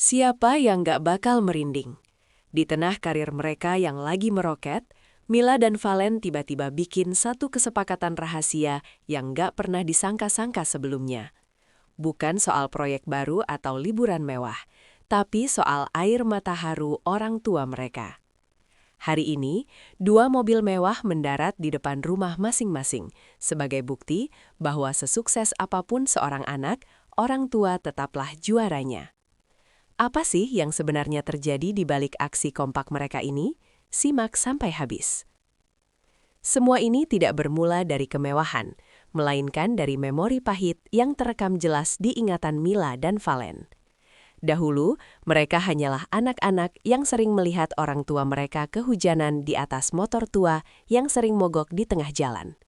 Siapa yang gak bakal merinding? Di tengah karir mereka yang lagi meroket, Mila dan Valen tiba-tiba bikin satu kesepakatan rahasia yang gak pernah disangka-sangka sebelumnya. Bukan soal proyek baru atau liburan mewah, tapi soal air mata haru orang tua mereka. Hari ini, dua mobil mewah mendarat di depan rumah masing-masing, sebagai bukti bahwa sesukses apapun seorang anak, orang tua tetaplah juaranya. Apa sih yang sebenarnya terjadi di balik aksi kompak mereka ini? Simak sampai habis. Semua ini tidak bermula dari kemewahan, melainkan dari memori pahit yang terekam jelas di ingatan Mila dan Valen. Dahulu, mereka hanyalah anak-anak yang sering melihat orang tua mereka kehujanan di atas motor tua yang sering mogok di tengah jalan.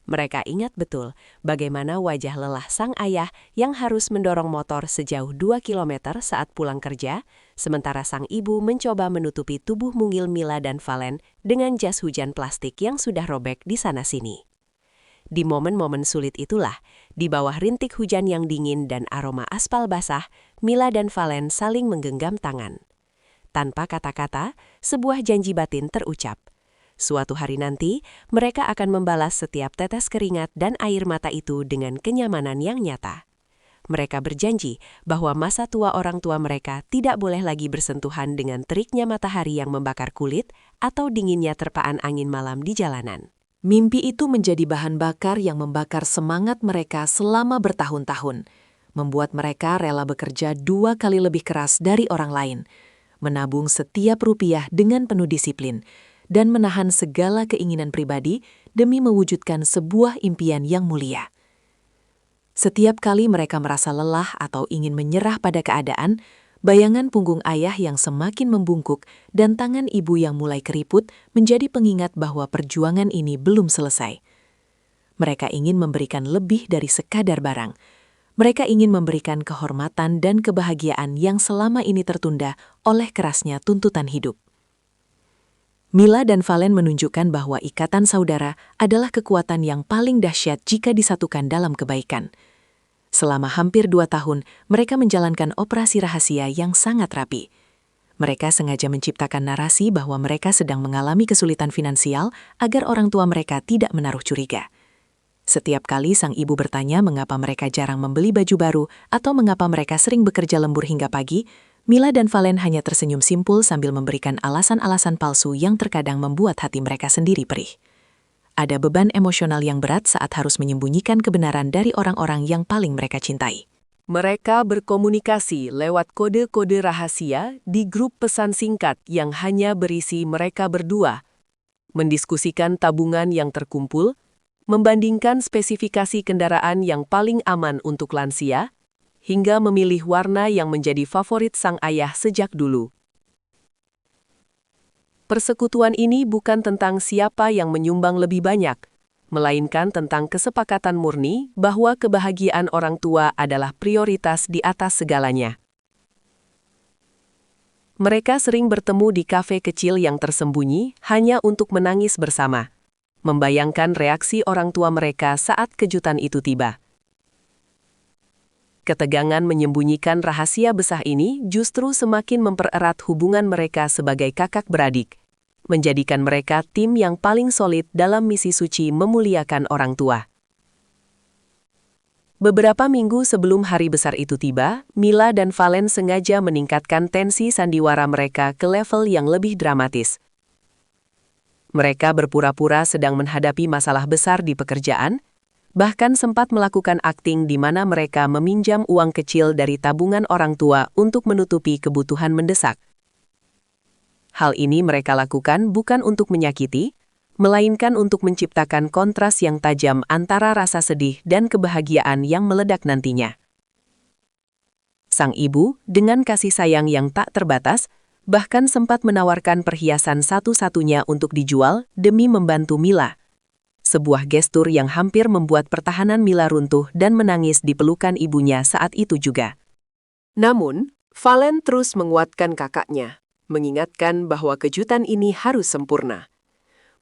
Mereka ingat betul bagaimana wajah lelah sang ayah yang harus mendorong motor sejauh 2 kilometer saat pulang kerja, sementara sang ibu mencoba menutupi tubuh mungil Mila dan Valen dengan jas hujan plastik yang sudah robek di sana-sini. Di momen-momen sulit itulah, di bawah rintik hujan yang dingin dan aroma aspal basah, Mila dan Valen saling menggenggam tangan. Tanpa kata-kata, sebuah janji batin terucap. Suatu hari nanti, mereka akan membalas setiap tetes keringat dan air mata itu dengan kenyamanan yang nyata. Mereka berjanji bahwa masa tua orang tua mereka tidak boleh lagi bersentuhan dengan teriknya matahari yang membakar kulit atau dinginnya terpaan angin malam di jalanan. Mimpi itu menjadi bahan bakar yang membakar semangat mereka selama bertahun-tahun, membuat mereka rela bekerja 2 kali lebih keras dari orang lain, menabung setiap rupiah dengan penuh disiplin, dan menahan segala keinginan pribadi demi mewujudkan sebuah impian yang mulia. Setiap kali mereka merasa lelah atau ingin menyerah pada keadaan, bayangan punggung ayah yang semakin membungkuk dan tangan ibu yang mulai keriput menjadi pengingat bahwa perjuangan ini belum selesai. Mereka ingin memberikan lebih dari sekadar barang. Mereka ingin memberikan kehormatan dan kebahagiaan yang selama ini tertunda oleh kerasnya tuntutan hidup. Mila dan Valen menunjukkan bahwa ikatan saudara adalah kekuatan yang paling dahsyat jika disatukan dalam kebaikan. Selama hampir 2 tahun, mereka menjalankan operasi rahasia yang sangat rapi. Mereka sengaja menciptakan narasi bahwa mereka sedang mengalami kesulitan finansial agar orang tua mereka tidak menaruh curiga. Setiap kali sang ibu bertanya mengapa mereka jarang membeli baju baru atau mengapa mereka sering bekerja lembur hingga pagi, Mila dan Valen hanya tersenyum simpul sambil memberikan alasan-alasan palsu yang terkadang membuat hati mereka sendiri perih. Ada beban emosional yang berat saat harus menyembunyikan kebenaran dari orang-orang yang paling mereka cintai. Mereka berkomunikasi lewat kode-kode rahasia di grup pesan singkat yang hanya berisi mereka berdua, mendiskusikan tabungan yang terkumpul, membandingkan spesifikasi kendaraan yang paling aman untuk lansia, hingga memilih warna yang menjadi favorit sang ayah sejak dulu. Persekutuan ini bukan tentang siapa yang menyumbang lebih banyak, melainkan tentang kesepakatan murni bahwa kebahagiaan orang tua adalah prioritas di atas segalanya. Mereka sering bertemu di kafe kecil yang tersembunyi hanya untuk menangis bersama, membayangkan reaksi orang tua mereka saat kejutan itu tiba. Ketegangan menyembunyikan rahasia besar ini justru semakin mempererat hubungan mereka sebagai kakak beradik, menjadikan mereka tim yang paling solid dalam misi suci memuliakan orang tua. Beberapa minggu sebelum hari besar itu tiba, Mila dan Valen sengaja meningkatkan tensi sandiwara mereka ke level yang lebih dramatis. Mereka berpura-pura sedang menghadapi masalah besar di pekerjaan, bahkan sempat melakukan akting di mana mereka meminjam uang kecil dari tabungan orang tua untuk menutupi kebutuhan mendesak. Hal ini mereka lakukan bukan untuk menyakiti, melainkan untuk menciptakan kontras yang tajam antara rasa sedih dan kebahagiaan yang meledak nantinya. Sang ibu, dengan kasih sayang yang tak terbatas, bahkan sempat menawarkan perhiasan satu-satunya untuk dijual demi membantu Mila. Sebuah gestur yang hampir membuat pertahanan Mila runtuh dan menangis di pelukan ibunya saat itu juga. Namun, Valen terus menguatkan kakaknya, mengingatkan bahwa kejutan ini harus sempurna.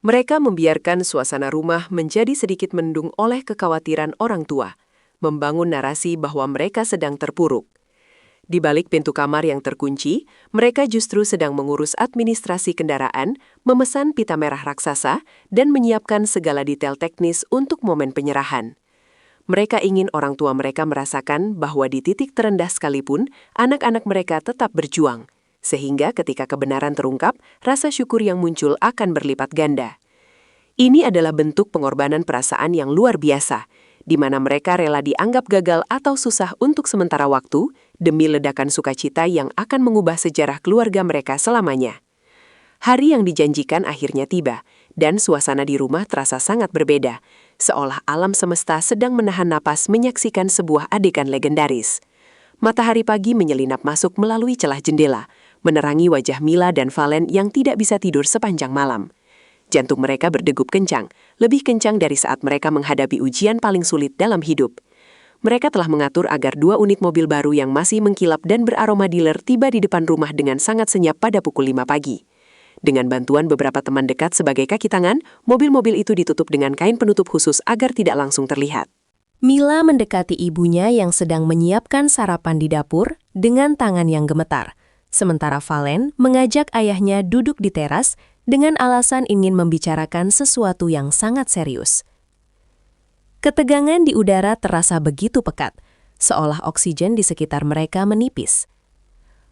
Mereka membiarkan suasana rumah menjadi sedikit mendung oleh kekhawatiran orang tua, membangun narasi bahwa mereka sedang terpuruk. Di balik pintu kamar yang terkunci, mereka justru sedang mengurus administrasi kendaraan, memesan pita merah raksasa, dan menyiapkan segala detail teknis untuk momen penyerahan. Mereka ingin orang tua mereka merasakan bahwa di titik terendah sekalipun, anak-anak mereka tetap berjuang. Sehingga ketika kebenaran terungkap, rasa syukur yang muncul akan berlipat ganda. Ini adalah bentuk pengorbanan perasaan yang luar biasa, di mana mereka rela dianggap gagal atau susah untuk sementara waktu, demi ledakan sukacita yang akan mengubah sejarah keluarga mereka selamanya. Hari yang dijanjikan akhirnya tiba, dan suasana di rumah terasa sangat berbeda, seolah alam semesta sedang menahan napas menyaksikan sebuah adegan legendaris. Matahari pagi menyelinap masuk melalui celah jendela, menerangi wajah Mila dan Valen yang tidak bisa tidur sepanjang malam. Jantung mereka berdegup kencang, lebih kencang dari saat mereka menghadapi ujian paling sulit dalam hidup. Mereka telah mengatur agar 2 unit mobil baru yang masih mengkilap dan beraroma dealer tiba di depan rumah dengan sangat senyap pada pukul 5 pagi. Dengan bantuan beberapa teman dekat sebagai kaki tangan, mobil-mobil itu ditutup dengan kain penutup khusus agar tidak langsung terlihat. Mila mendekati ibunya yang sedang menyiapkan sarapan di dapur dengan tangan yang gemetar. Sementara Valen mengajak ayahnya duduk di teras dengan alasan ingin membicarakan sesuatu yang sangat serius. Ketegangan di udara terasa begitu pekat, seolah oksigen di sekitar mereka menipis.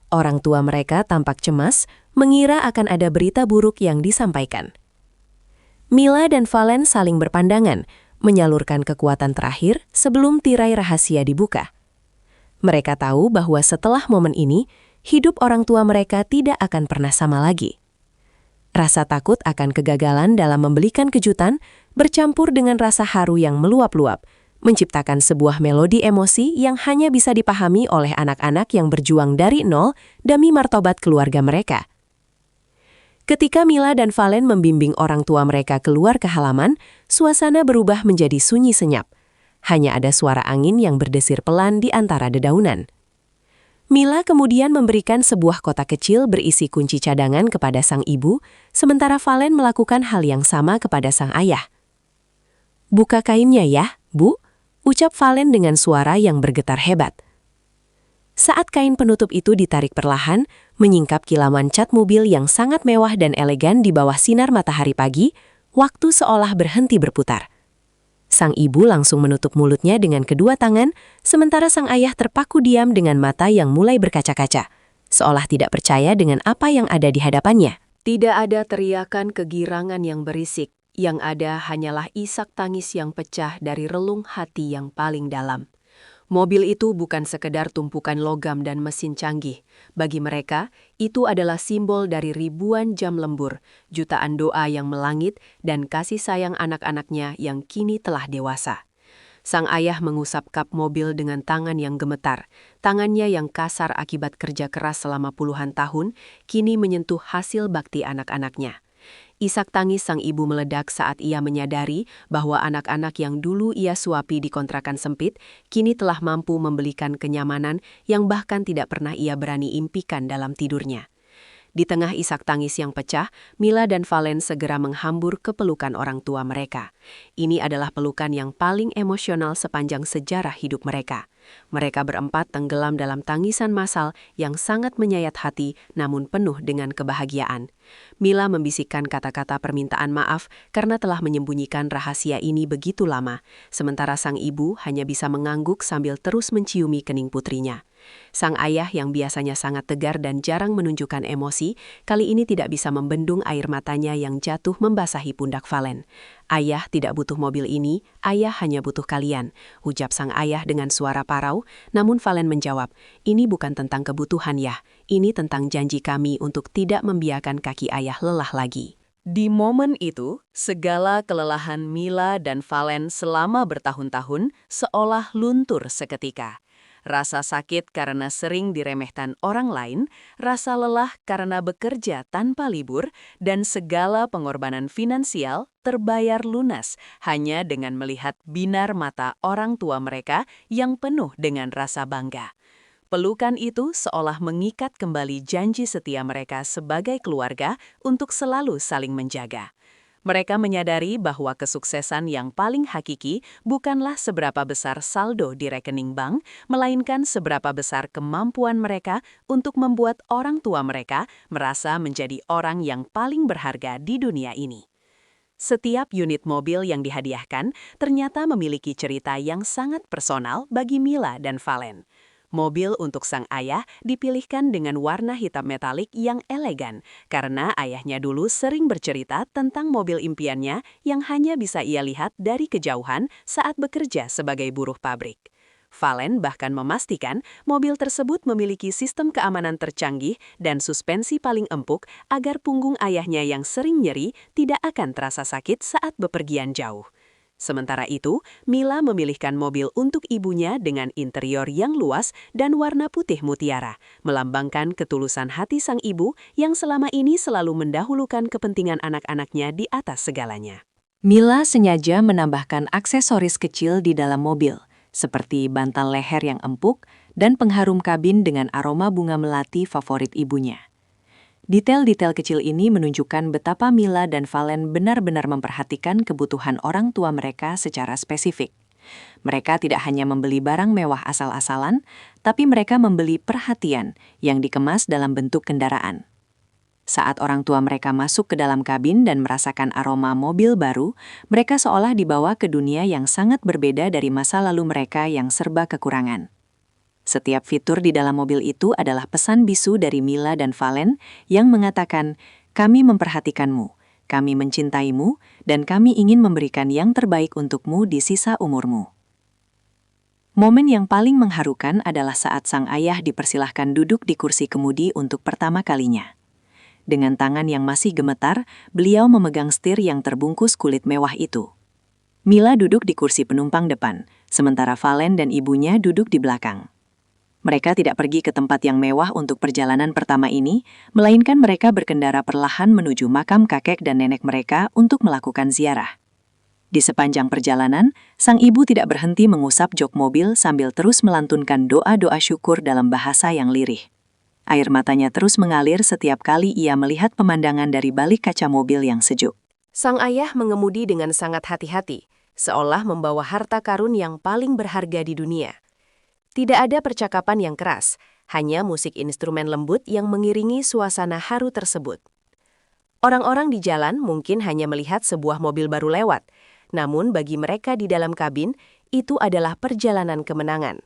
Orang tua mereka tampak cemas, mengira akan ada berita buruk yang disampaikan. Mila dan Valen saling berpandangan, menyalurkan kekuatan terakhir sebelum tirai rahasia dibuka. Mereka tahu bahwa setelah momen ini, hidup orang tua mereka tidak akan pernah sama lagi. Rasa takut akan kegagalan dalam membelikan kejutan bercampur dengan rasa haru yang meluap-luap, menciptakan sebuah melodi emosi yang hanya bisa dipahami oleh anak-anak yang berjuang dari nol demi martabat keluarga mereka. Ketika Mila dan Valen membimbing orang tua mereka keluar ke halaman, suasana berubah menjadi sunyi senyap. Hanya ada suara angin yang berdesir pelan di antara dedaunan. Mila kemudian memberikan sebuah kotak kecil berisi kunci cadangan kepada sang ibu, sementara Valen melakukan hal yang sama kepada sang ayah. "Buka kainnya ya, Bu," ucap Valen dengan suara yang bergetar hebat. Saat kain penutup itu ditarik perlahan, menyingkap kilauan cat mobil yang sangat mewah dan elegan di bawah sinar matahari pagi, waktu seolah berhenti berputar. Sang ibu langsung menutup mulutnya dengan kedua tangan, sementara sang ayah terpaku diam dengan mata yang mulai berkaca-kaca, seolah tidak percaya dengan apa yang ada di hadapannya. Tidak ada teriakan kegirangan yang berisik, yang ada hanyalah isak tangis yang pecah dari relung hati yang paling dalam. Mobil itu bukan sekedar tumpukan logam dan mesin canggih. Bagi mereka, itu adalah simbol dari ribuan jam lembur, jutaan doa yang melangit, dan kasih sayang anak-anaknya yang kini telah dewasa. Sang ayah mengusap kap mobil dengan tangan yang gemetar. Tangannya yang kasar akibat kerja keras selama puluhan tahun, kini menyentuh hasil bakti anak-anaknya. Isak tangis sang ibu meledak saat ia menyadari bahwa anak-anak yang dulu ia suapi di kontrakan sempit, kini telah mampu membelikan kenyamanan yang bahkan tidak pernah ia berani impikan dalam tidurnya. Di tengah isak tangis yang pecah, Mila dan Valen segera menghambur ke pelukan orang tua mereka. Ini adalah pelukan yang paling emosional sepanjang sejarah hidup mereka. Mereka berempat tenggelam dalam tangisan massal yang sangat menyayat hati namun penuh dengan kebahagiaan. Mila membisikkan kata-kata permintaan maaf karena telah menyembunyikan rahasia ini begitu lama, sementara sang ibu hanya bisa mengangguk sambil terus menciumi kening putrinya. Sang ayah yang biasanya sangat tegar dan jarang menunjukkan emosi, kali ini tidak bisa membendung air matanya yang jatuh membasahi pundak Valen. "Ayah tidak butuh mobil ini, ayah hanya butuh kalian," ucap sang ayah dengan suara parau, namun Valen menjawab, "Ini bukan tentang kebutuhan ya, ini tentang janji kami untuk tidak membiarkan kaki ayah lelah lagi." Di momen itu, segala kelelahan Mila dan Valen selama bertahun-tahun seolah luntur seketika. Rasa sakit karena sering diremehkan orang lain, rasa lelah karena bekerja tanpa libur, dan segala pengorbanan finansial terbayar lunas hanya dengan melihat binar mata orang tua mereka yang penuh dengan rasa bangga. Pelukan itu seolah mengikat kembali janji setia mereka sebagai keluarga untuk selalu saling menjaga. Mereka menyadari bahwa kesuksesan yang paling hakiki bukanlah seberapa besar saldo di rekening bank, melainkan seberapa besar kemampuan mereka untuk membuat orang tua mereka merasa menjadi orang yang paling berharga di dunia ini. Setiap unit mobil yang dihadiahkan ternyata memiliki cerita yang sangat personal bagi Mila dan Valen. Mobil untuk sang ayah dipilihkan dengan warna hitam metalik yang elegan karena ayahnya dulu sering bercerita tentang mobil impiannya yang hanya bisa ia lihat dari kejauhan saat bekerja sebagai buruh pabrik. Valen bahkan memastikan mobil tersebut memiliki sistem keamanan tercanggih dan suspensi paling empuk agar punggung ayahnya yang sering nyeri tidak akan terasa sakit saat bepergian jauh. Sementara itu, Mila memilihkan mobil untuk ibunya dengan interior yang luas dan warna putih mutiara, melambangkan ketulusan hati sang ibu yang selama ini selalu mendahulukan kepentingan anak-anaknya di atas segalanya. Mila sengaja menambahkan aksesoris kecil di dalam mobil, seperti bantal leher yang empuk dan pengharum kabin dengan aroma bunga melati favorit ibunya. Detail-detail kecil ini menunjukkan betapa Mila dan Valen benar-benar memperhatikan kebutuhan orang tua mereka secara spesifik. Mereka tidak hanya membeli barang mewah asal-asalan, tapi mereka membeli perhatian yang dikemas dalam bentuk kendaraan. Saat orang tua mereka masuk ke dalam kabin dan merasakan aroma mobil baru, mereka seolah dibawa ke dunia yang sangat berbeda dari masa lalu mereka yang serba kekurangan. Setiap fitur di dalam mobil itu adalah pesan bisu dari Mila dan Valen yang mengatakan, "Kami memperhatikanmu, kami mencintaimu, dan kami ingin memberikan yang terbaik untukmu di sisa umurmu." Momen yang paling mengharukan adalah saat sang ayah dipersilahkan duduk di kursi kemudi untuk pertama kalinya. Dengan tangan yang masih gemetar, beliau memegang setir yang terbungkus kulit mewah itu. Mila duduk di kursi penumpang depan, sementara Valen dan ibunya duduk di belakang. Mereka tidak pergi ke tempat yang mewah untuk perjalanan pertama ini, melainkan mereka berkendara perlahan menuju makam kakek dan nenek mereka untuk melakukan ziarah. Di sepanjang perjalanan, sang ibu tidak berhenti mengusap jok mobil sambil terus melantunkan doa-doa syukur dalam bahasa yang lirih. Air matanya terus mengalir setiap kali ia melihat pemandangan dari balik kaca mobil yang sejuk. Sang ayah mengemudi dengan sangat hati-hati, seolah membawa harta karun yang paling berharga di dunia. Tidak ada percakapan yang keras, hanya musik instrumen lembut yang mengiringi suasana haru tersebut. Orang-orang di jalan mungkin hanya melihat sebuah mobil baru lewat, namun bagi mereka di dalam kabin, itu adalah perjalanan kemenangan.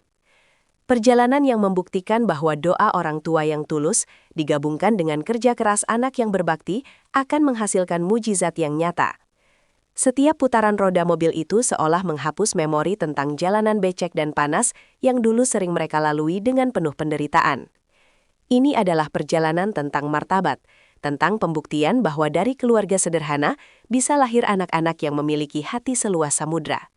Perjalanan yang membuktikan bahwa doa orang tua yang tulus, digabungkan dengan kerja keras anak yang berbakti, akan menghasilkan mujizat yang nyata. Setiap putaran roda mobil itu seolah menghapus memori tentang jalanan becek dan panas yang dulu sering mereka lalui dengan penuh penderitaan. Ini adalah perjalanan tentang martabat, tentang pembuktian bahwa dari keluarga sederhana bisa lahir anak-anak yang memiliki hati seluas samudra.